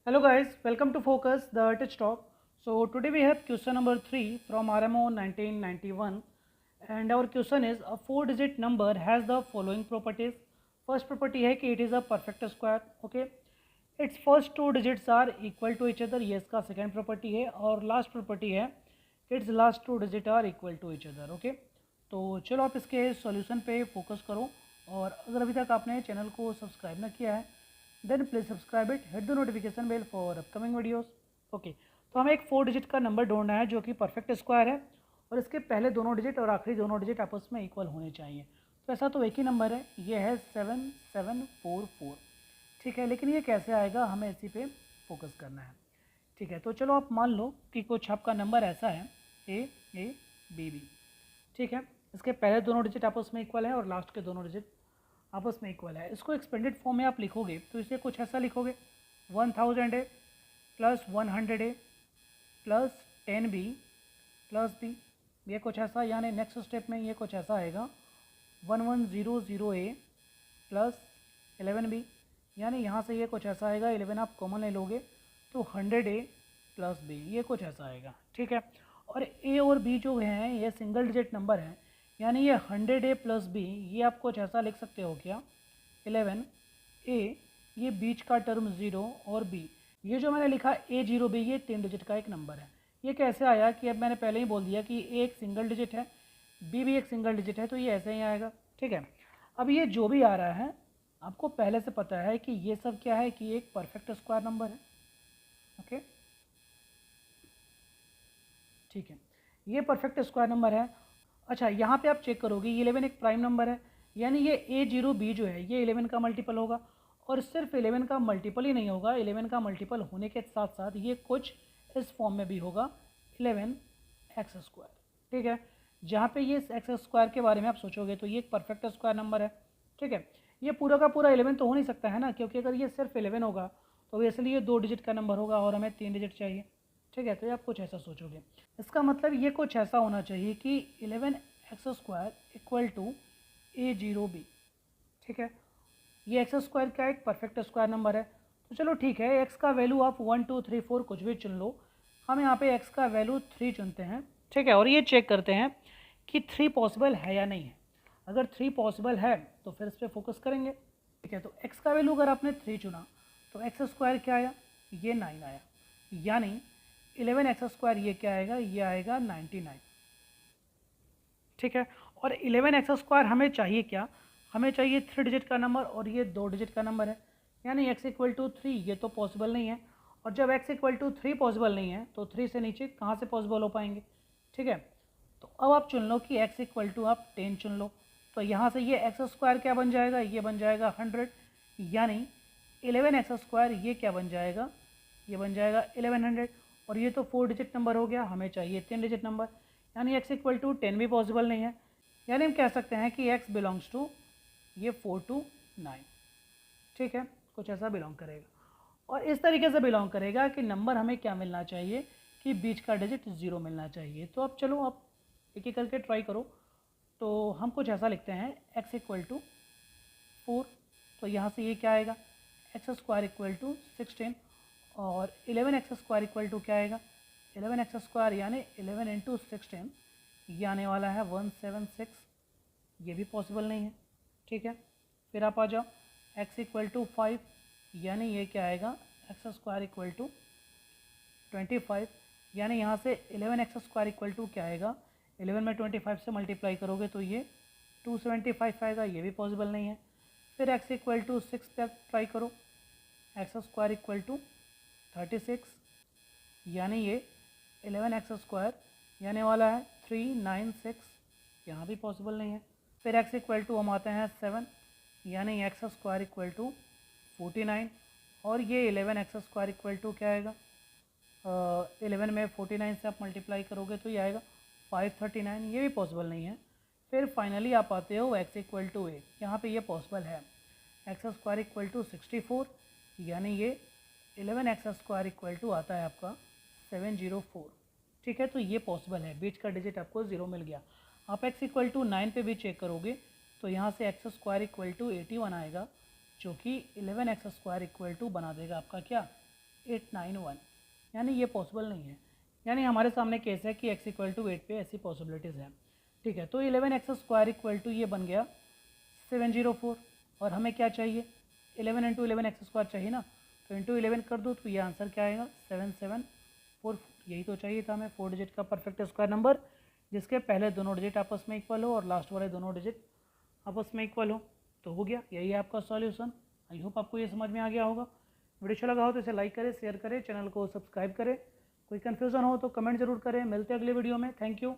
Hello guys, welcome to Focus, the Touch Talk. So today we have question number 3 from RMO 1991 and our question is a 4-digit number has the following properties. First property है कि it is a perfect square, okay. Its first two digits are equal to each other, ये इसका second property है और last property है its last two digits are equal to each other, okay. तो चलो आप इसके solution पे focus करो और अगर अभी तक आपने चैनल को सब्सक्राइब ना किया है then please subscribe it, hit the notification bell for upcoming videos. Okay, तो हमें एक 4 डिजिट का नंबर ढूंढना है जो कि परफेक्ट स्क्वायर है और इसके पहले दोनों डिजिट और आखिरी दोनों डिजिट आपस में इक्वल होने चाहिए। तो ऐसा तो एक ही नंबर है, ये है 7744, ठीक है। लेकिन ये कैसे आएगा, हमें इसी पे फोकस करना है, ठीक है। तो चलो आप मान लो कि कुछ आपका नंबर ऐसा है ए बी बी, ठीक है। इसके पहले दोनों डिजिट आपस में इक्वल है और लास्ट के दोनों डिजिट आपस में इक्वल है। इसको एक्सपेंडेड फॉर्म में आप लिखोगे तो इसे कुछ ऐसा लिखोगे 1000 ए प्लस 100 ए प्लस 10 बी प्लस बी, ये कुछ ऐसा, यानी नेक्स्ट स्टेप में ये कुछ ऐसा आएगा 1100 ए प्लस 11 बी, यानी यहाँ से ये कुछ ऐसा आएगा, 11 आप कॉमन ले लोगे तो 100 ए प्लस बी, ये कुछ ऐसा आएगा, ठीक है। और ए और बी जो हैं ये सिंगल डिजिट नंबर हैं, यानी ये 100 ए प्लस बी, ये आप कुछ ऐसा लिख सकते हो क्या 11 ए, ये बीच का टर्म 0 और बी, ये जो मैंने लिखा A0B, ये 3 डिजिट का एक नंबर है। ये कैसे आया कि अब मैंने पहले ही बोल दिया कि ए एक सिंगल डिजिट है, बी भी एक सिंगल डिजिट है, तो ये ऐसे ही आएगा, ठीक है। अब ये जो भी आ रहा है आपको पहले से पता है कि ये सब क्या है कि एक परफेक्ट स्क्वायर नंबर है, ओके, ठीक है। ये परफेक्ट स्क्वायर नंबर है। अच्छा, यहाँ पे आप चेक करोगे 11 एक प्राइम नंबर है, यानी ये A0B जो है ये 11 का मल्टीपल होगा और सिर्फ 11 का मल्टीपल ही नहीं होगा, 11 का मल्टीपल होने के साथ साथ ये कुछ इस फॉर्म में भी होगा 11x², ठीक है। जहाँ पे ये x² के बारे में आप सोचोगे तो ये एक परफेक्ट स्क्वायर नंबर है, ठीक है। ये पूरा का पूरा 11 तो हो नहीं सकता है ना, क्योंकि अगर ये सिर्फ 11 होगा तो इसलिए 2 डिजिट का नंबर होगा और हमें 3 डिजिट चाहिए, ठीक है। तो ये आप कुछ ऐसा सोचोगे, इसका मतलब ये कुछ ऐसा होना चाहिए कि 11x² इक्वल टू A0B, ठीक है। ये x² का एक परफेक्ट स्क्वायर नंबर है। तो चलो ठीक है, x का वैल्यू आप 1 2 3 4 कुछ भी चुन लो, हम यहाँ पे x का वैल्यू 3 चुनते हैं, ठीक है। और ये चेक करते हैं कि 3 पॉसिबल है या नहीं है। अगर 3 पॉसिबल है तो फिर इस पर फोकस करेंगे, ठीक है। तो x का वैल्यू अगर आपने 3 चुना तो x² क्या आया, ये 9 आया, यानी 11x² ये क्या आएगा, ये आएगा 99, ठीक है। और 11x² हमें चाहिए क्या, हमें चाहिए 3 डिजिट का नंबर और ये 2 डिजिट का नंबर है, यानी x=3, ये तो पॉसिबल नहीं है। और जब x=3 पॉसिबल नहीं है तो 3 से नीचे कहाँ से पॉसिबल हो पाएंगे, ठीक है। तो अब आप चुन लो कि x= आप 10 चुन लो, तो यहाँ से ये x² क्या बन जाएगा, ये बन जाएगा 100, यानी 11x² ये क्या बन जाएगा, ये बन जाएगा 1100। और ये तो 4 डिजिट नंबर हो गया, हमें चाहिए 3 डिजिट नंबर, यानी x=10 भी पॉसिबल नहीं है, यानी हम कह सकते हैं कि x बिलोंग्स टू ये 4 to 9, ठीक है। कुछ ऐसा बिलोंग करेगा और इस तरीके से बिलोंग करेगा कि नंबर हमें क्या मिलना चाहिए कि बीच का डिजिट 0 मिलना चाहिए। तो अब चलो आप एक एक करके ट्राई करो। तो हम कुछ ऐसा लिखते हैं x=4, तो यहाँ से ये क्या आएगा x² 16 और 11x² क्या आएगा 11x², यानी 11 इंटू 16, ये आने वाला है 176, ये भी पॉसिबल नहीं है, ठीक है। फिर आप आ जाओ x=5, यानी ये क्या आएगा x² 25, यानी यहाँ से 11x² क्या आएगा, 11 में 25 से मल्टीप्लाई करोगे तो ये 275 आएगा, ये भी पॉसिबल नहीं है। फिर x=6 पर ट्राई करो, x² 36, यानी ये 11x² यानी वाला है 396, यहाँ भी पॉसिबल नहीं है। फिर x= हम आते हैं 7, यानी x² 49, और ये 11x² क्या आएगा 11 में 49 से आप मल्टीप्लाई करोगे तो ये आएगा 539, ये भी पॉसिबल नहीं है। फिर फाइनली आप आते हो x=8, यहाँ पे ये पॉसिबल है x² 64, यानी ये 11x² आता है आपका 704, ठीक है। तो ये पॉसिबल है, बीच का डिजिट आपको 0 मिल गया। आप x=9 पे भी चेक करोगे तो यहाँ से x² 81 आएगा, जो कि 11x² बना देगा आपका क्या 891, यानी ये पॉसिबल नहीं है। यानी हमारे सामने केस है कि x इक्वल टू 8 पे ऐसी पॉसिबिलिटीज़ हैं। ठीक है, तो 11x² इक्वल टू ये बन गया 704, और हमें क्या चाहिए, 11 इंटू 11x² चाहिए ना, तो इंटू 11 कर दो तो ये आंसर क्या आएगा 7744। यही तो चाहिए था हमें, 4 डिजिट का परफेक्ट स्क्वायर नंबर जिसके पहले दोनों डिजिट आपस में इक्वल हो और लास्ट वाले दोनों डिजिट आपस में इक्वल हो। तो हो गया, यही है आपका सॉल्यूशन। आई होप आपको ये समझ में आ गया होगा। वीडियो अच्छा लगा हो तो इसे लाइक करें, शेयर करें, चैनल को सब्सक्राइब करें। कोई कन्फ्यूज़न हो तो कमेंट जरूर करें। मिलते हैं अगले वीडियो में। Thank you.